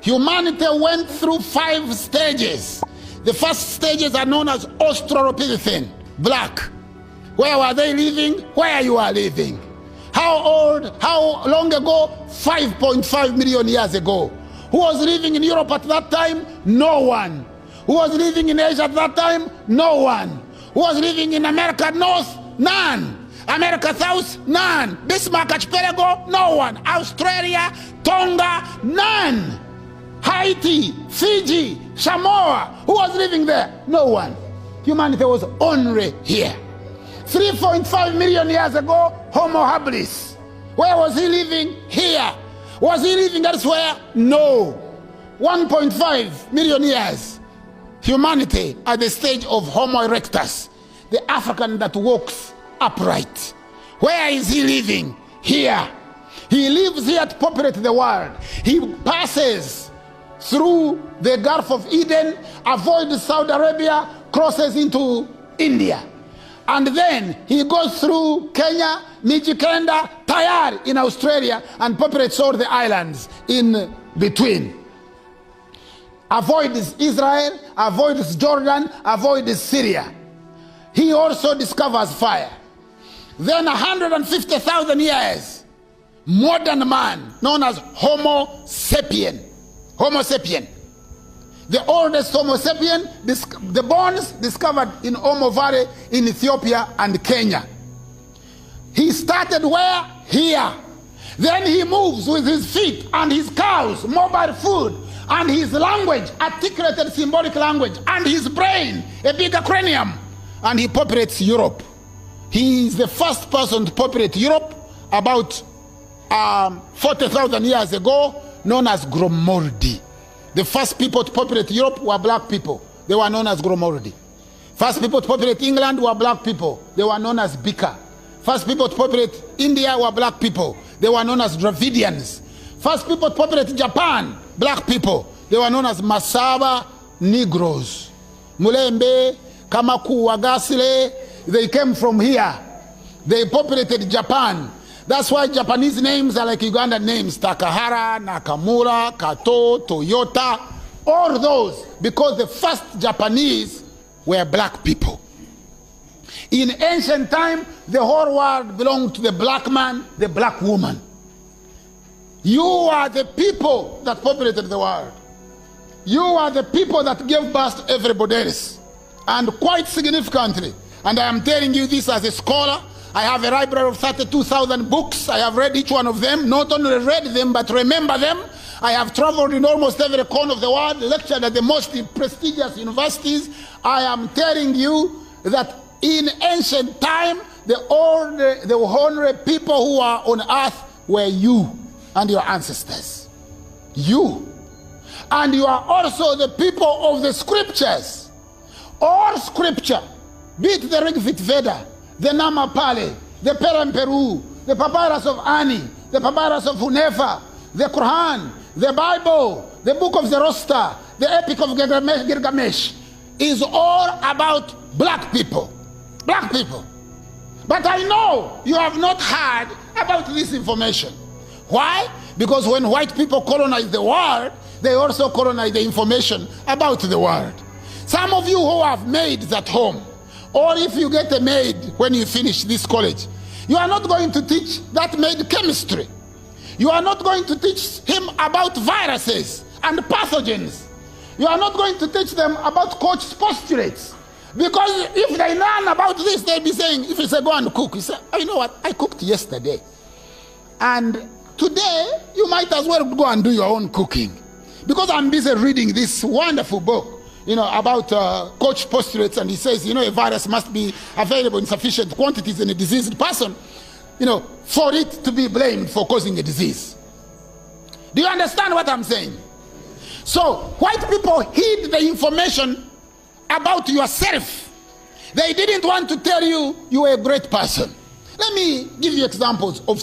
Humanity went through 5 stages. The first stages are known as Australopithecine, black. Where were they living? Where you are living. How old? How long ago? 5.5 million years ago. Who was living in Europe at that time? No one. Who was living in Asia at that time? No one. Who was living in America North? None. America South? None. Bismarck Archipelago? No one. Australia? Tonga? None. Haiti? Fiji? Samoa? Who was living there? No one. Humanity was only here. 3.5 million years ago, Homo habilis. Where was he living? Here. Was he living elsewhere? No. 1.5 million years. Humanity at the stage of Homo erectus, the African that walks upright. Where is he living? Here. He lives here to populate the world. He passes through the Gulf of Eden, avoids Saudi Arabia, crosses into India. And then he goes through Kenya, Mijikenda, Tayar in Australia, and populates all the islands in between. Avoids Israel, avoids Jordan, avoids Syria. He also discovers fire. Then 150,000 years, modern man, known as Homo sapien. Homo sapien. The oldest Homo sapien, the bones discovered in Omo Valley in Ethiopia and Kenya. He started where? Here. Then he moves with his feet and his cows, mobile food, and his language, articulated symbolic language, and his brain, a bigger cranium, and he populates Europe. He is the first person to populate Europe about 40,000 years ago, known as Gromordi. The first people to populate Europe were black people. They were known as Gromordi. First people to populate England were black people. They were known as Bika. First people to populate India were black people. They were known as Dravidians. First people to populate Japan, black people. They were known as Masaba Negroes. Mulembe, Kamaku, Wagasile, they came from here. They populated Japan. That's why Japanese names are like Ugandan names. Takahara, Nakamura, Kato, Toyota, all those, because the first Japanese were black people. In ancient time, the whole world belonged to the black man, the black woman. You are the people that populated the world. You are the people that gave birth to everybody else. And quite significantly, and I am telling you this as a scholar, I have a library of 32,000 books. I have read each one of them, not only read them, but remember them. I have traveled in almost every corner of the world, lectured at the most prestigious universities. I am telling you that in ancient time, the only people who are on earth were you and your ancestors. You. And you are also the people of the scriptures. All scripture, be it the Rig Veda, the Namapali, the Peramperu, the Papyrus of Ani, the Papyrus of Hunefa, the Quran, the Bible, the Book of Zoroaster, the Epic of Gilgamesh, is all about black people. Black people. But I know you have not heard about this information. Why? Because when white people colonized the world, they also colonized the information about the world. Some of you who have maids at home, or if you get a maid when you finish this college, you are not going to teach that maid chemistry. You are not going to teach him about viruses and pathogens. You are not going to teach them about coach's postulates. Because if they learn about this, they'll be saying, if you say go and cook, you say, oh, you know what, I cooked yesterday. And today, you might as well go and do your own cooking. Because I'm busy reading this wonderful book, you know, about coach postulates, and he says, you know, a virus must be available in sufficient quantities in a diseased person, you know, for it to be blamed for causing a disease. Do you understand what I'm saying? So, white people hid the information about yourself. They didn't want to tell you you were a great person. Let me give you examples of